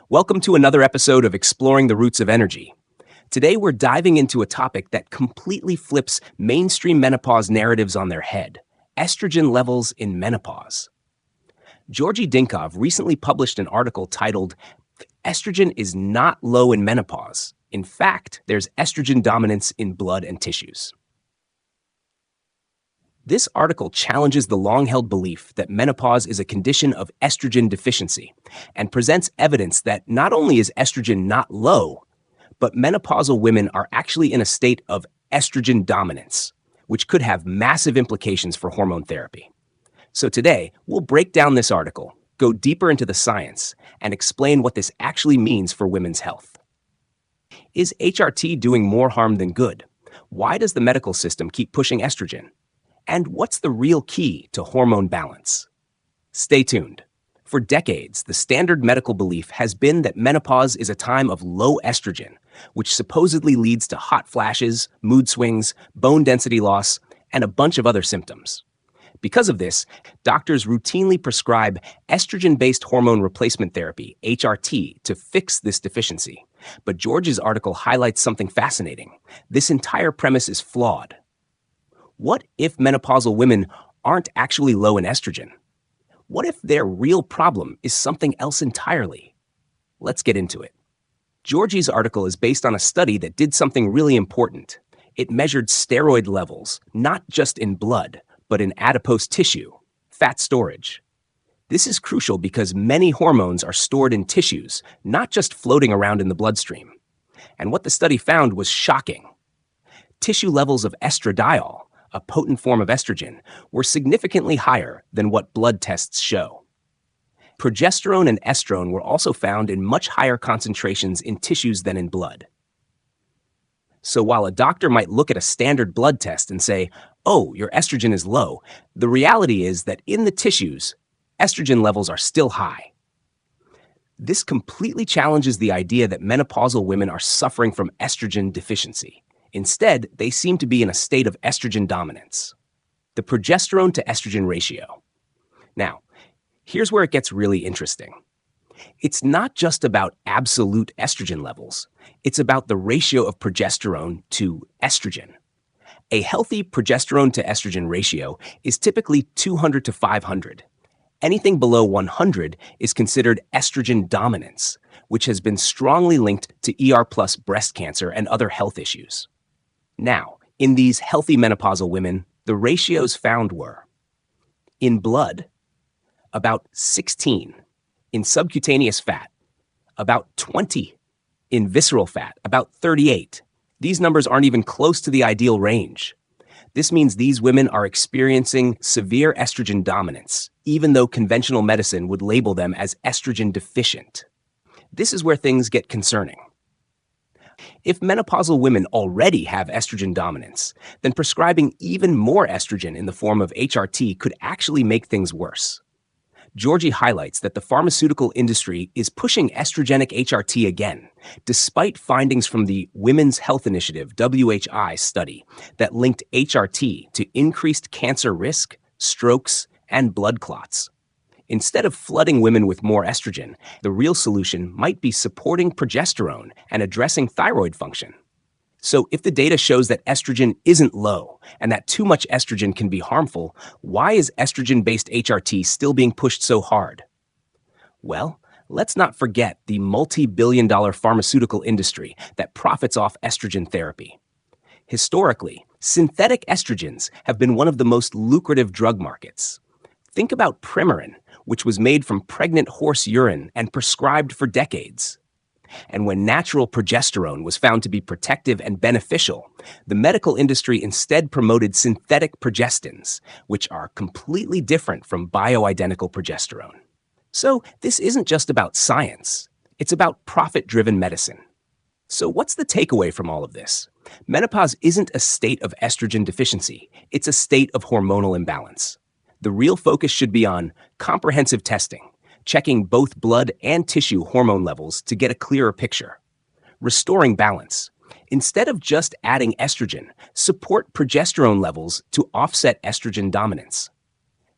Welcome to another episode of Exploring the Roots of Energy. Today we're diving into a topic that completely flips mainstream menopause narratives on their head: estrogen levels in menopause. Georgi Dinkov recently published an article titled, "Estrogen is not low in menopause. In fact, there's estrogen dominance in blood and tissues." This article challenges the long-held belief that menopause is a condition of estrogen deficiency and presents evidence that not only is estrogen not low, but menopausal women are actually in a state of estrogen dominance, which could have massive implications for hormone therapy. So today, we'll break down this article, go deeper into the science, and explain what this actually means for women's health. Is HRT doing more harm than good? Why does the medical system keep pushing estrogen? And what's the real key to hormone balance? Stay tuned. For decades, the standard medical belief has been that menopause is a time of low estrogen, which supposedly leads to hot flashes, mood swings, bone density loss, and a bunch of other symptoms. Because of this, doctors routinely prescribe estrogen-based hormone replacement therapy, HRT, to fix this deficiency. But George's article highlights something fascinating. This entire premise is flawed. What if menopausal women aren't actually low in estrogen? What if their real problem is something else entirely? Let's get into it. Georgi's article is based on a study that did something really important. It measured steroid levels, not just in blood, but in adipose tissue, fat storage. This is crucial because many hormones are stored in tissues, not just floating around in the bloodstream. And what the study found was shocking. Tissue levels of estradiol, a potent form of estrogen, were significantly higher than what blood tests show. Progesterone and estrone were also found in much higher concentrations in tissues than in blood. So while a doctor might look at a standard blood test and say, "Oh, your estrogen is low," the reality is that in the tissues, estrogen levels are still high. This completely challenges the idea that menopausal women are suffering from estrogen deficiency. Instead, they seem to be in a state of estrogen dominance. The progesterone-to-estrogen ratio. Now, here's where it gets really interesting. It's not just about absolute estrogen levels. It's about the ratio of progesterone to estrogen. A healthy progesterone-to-estrogen ratio is typically 200 to 500. Anything below 100 is considered estrogen dominance, which has been strongly linked to ER+ breast cancer and other health issues. Now, in these healthy menopausal women, the ratios found were: in blood, about 16; in subcutaneous fat, about 20; in visceral fat, about 38. These numbers aren't even close to the ideal range. This means these women are experiencing severe estrogen dominance, even though conventional medicine would label them as estrogen deficient. This is where things get concerning. If menopausal women already have estrogen dominance, then prescribing even more estrogen in the form of HRT could actually make things worse. Georgi highlights that the pharmaceutical industry is pushing estrogenic HRT again, despite findings from the Women's Health Initiative (WHI) study that linked HRT to increased cancer risk, strokes, and blood clots. Instead of flooding women with more estrogen, the real solution might be supporting progesterone and addressing thyroid function. So if the data shows that estrogen isn't low and that too much estrogen can be harmful, why is estrogen-based HRT still being pushed so hard? Well, let's not forget the multi-billion-dollar pharmaceutical industry that profits off estrogen therapy. Historically, synthetic estrogens have been one of the most lucrative drug markets. Think about Premarin, which was made from pregnant horse urine and prescribed for decades. And when natural progesterone was found to be protective and beneficial, the medical industry instead promoted synthetic progestins, which are completely different from bioidentical progesterone. So this isn't just about science, it's about profit-driven medicine. So what's the takeaway from all of this? Menopause isn't a state of estrogen deficiency, it's a state of hormonal imbalance. The real focus should be on comprehensive testing, checking both blood and tissue hormone levels to get a clearer picture. Restoring balance. Instead of just adding estrogen, support progesterone levels to offset estrogen dominance.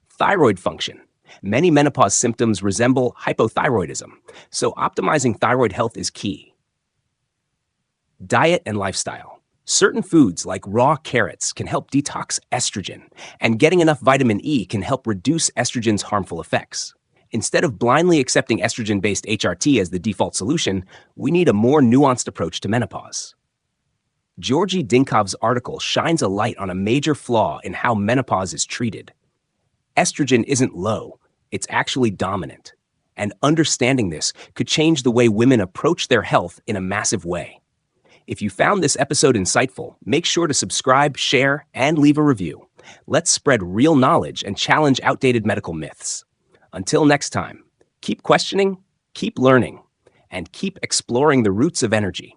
Thyroid function. Many menopause symptoms resemble hypothyroidism, so optimizing thyroid health is key. Diet and lifestyle. Certain foods like raw carrots can help detox estrogen, and getting enough vitamin E can help reduce estrogen's harmful effects. Instead of blindly accepting estrogen-based HRT as the default solution, we need a more nuanced approach to menopause. Georgi Dinkov's article shines a light on a major flaw in how menopause is treated. Estrogen isn't low, it's actually dominant. And understanding this could change the way women approach their health in a massive way. If you found this episode insightful, make sure to subscribe, share, and leave a review. Let's spread real knowledge and challenge outdated medical myths. Until next time, keep questioning, keep learning, and keep exploring the roots of energy.